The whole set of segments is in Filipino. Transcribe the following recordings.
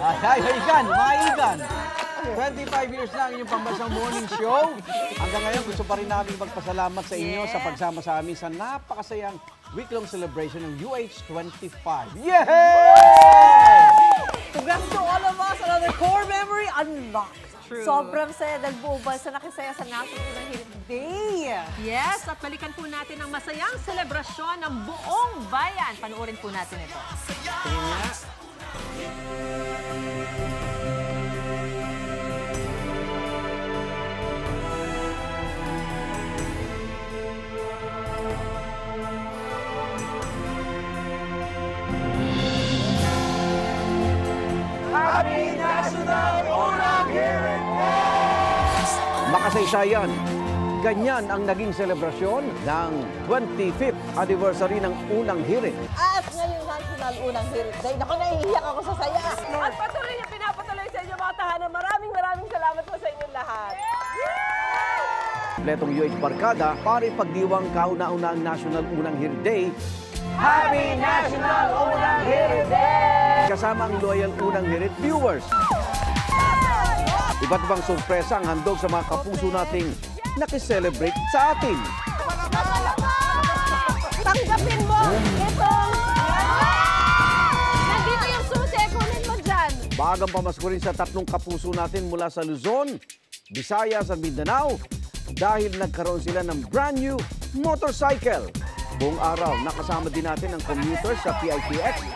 Ay, Igan, mga Igan. 25 years na ang inyong pambansang morning show. Hanggang ngayon, gusto pa rin namin magpasalamat sa inyo sa pagsama sa amin sa napakasayang week-long celebration ng UH25. Yay! Congrats to all of us. Another core memory unlocked. True. Sobrang saya dahil buong bansa nakisaya sa National Unang Hirit Day. Yes, at balikan po natin ang masayang selebrasyon ng buong bayan. Panoorin po natin ito. Happy National Unang Hirit Day! Makasaysayan, ganyan ang naging selebrasyon ng 25th anniversary ng Unang Hirit. At ngayong National Unang Hirit Day, naku, naiiyak ako sa saya. At patuloy niya pinapatuloy sa inyo mga tahanan. Maraming salamat po sa inyong lahat. Kompletong UH Barkada para ipagdiwang kauna-unang National Unang Hirit Day. Happy National Unang Hirit Day! Kasama ang loyal Unang Hirit viewers. Iba't ibang sorpresa ang handog sa mga kapuso nating nakiselebrate sa atin. Tanggapin mo itong... Nandito yung susi, kunin mo dyan. Bagang pamasko rin sa tatlong kapuso natin mula sa Luzon, Visayas at Mindanao dahil nagkaroon sila ng brand new motorcycle. Buong araw, nakasama din natin ang commuters sa PITX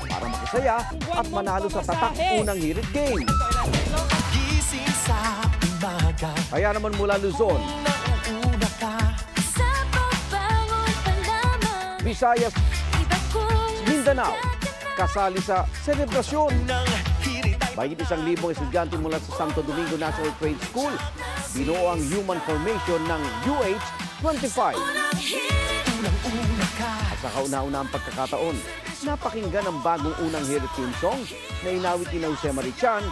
para makisaya at manalo sa tatak Unang Hirit Games. Kaya naman mula Luzon, Visayas, Mindanao, kasali sa selebrasyon. Mahigit 1,000 estudyante mula sa Santo Domingo National Trade School, binuo ang human formation ng UH25. At sa kauna-una ang pagkakataon, napakinggan ang bagong Unang Hirit team song na inawit ni Jose Marichan,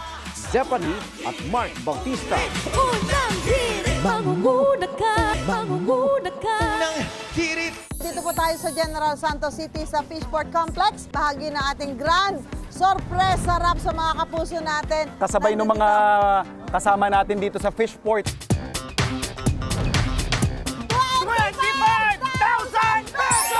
Zephanie at Mark Bautista. Unang hirit, mangunguna ka, mangunguna ka. Unang hirit. Dito po tayo sa General Santos City sa Fishport Complex. Bahagi ng ating grand sorpresa rap sa mga kapuso natin. Kasabay ng mga kasama natin dito sa Fishport. 25,000 pesos!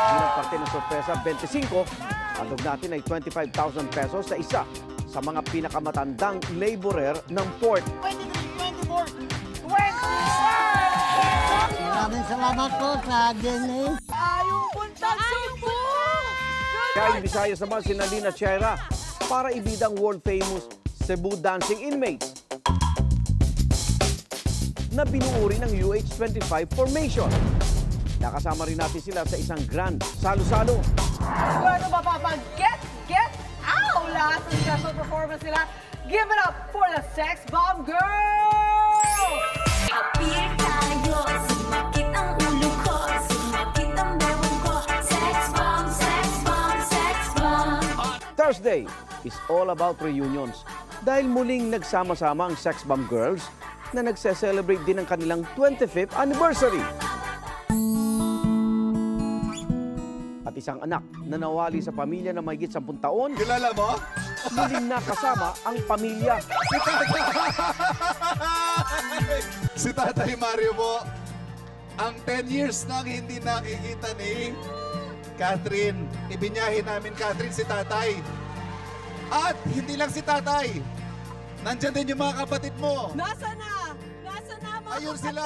Bilang parte ng sorpresa, 25, andog natin ay 25,000 pesos sa isa sa mga pinakamatandang laborer ng port. 23, 24, 25! Maraming salamat po sa DNA. Ayong buntag sumbong! Kaya Visayas naman si Nalina Chera para ibidang world-famous Cebu Dancing Inmates na binuo rin ng UH25 formation. Nakasama rin natin sila sa isang grand salo-salo. Sigurado mapapag-get out lahat ng special performance nila. Give it up for the Sex Bomb Girls! Appear tayo, sumakit ang ulo ko, sumakit ang bewang ko. Sex bomb, sex bomb, sex bomb. Thursday is all about reunions dahil muling nagsama-sama ang Sex Bomb Girls na nagse-celebrate din ang kanilang 25th anniversary. At isang anak na nawali sa pamilya na mahigit 10 taon. Kilala mo? Muling nakasama ang pamilya. Si Tatay Mario po, ang 10 years nang hindi nakikita ni Catherine. Ibinyahin namin, Catherine, si Tatay. At hindi lang si Tatay. Nandyan din yung mga kapatid mo. Nasa na? Nasa na mga Ayun sila.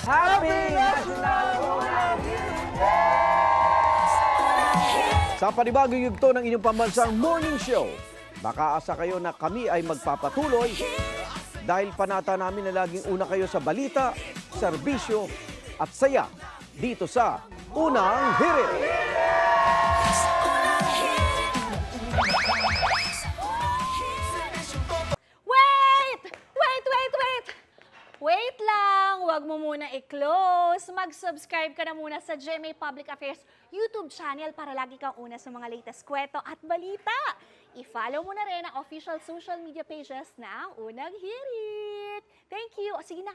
Happy National Unang Hirit Day! Sa panibagong yugto ng inyong pambansang morning show, makaasa kayo na kami ay magpapatuloy dahil panata namin na laging una kayo sa balita, serbisyo at saya dito sa Unang Hirit. Wait lang! Huwag mo muna i-close. Mag-subscribe ka na muna sa GMA Public Affairs YouTube channel para lagi kang una sa mga latest kwento at balita. I-follow mo na rin ang official social media pages ng Unang Hirit. Thank you! O sige na,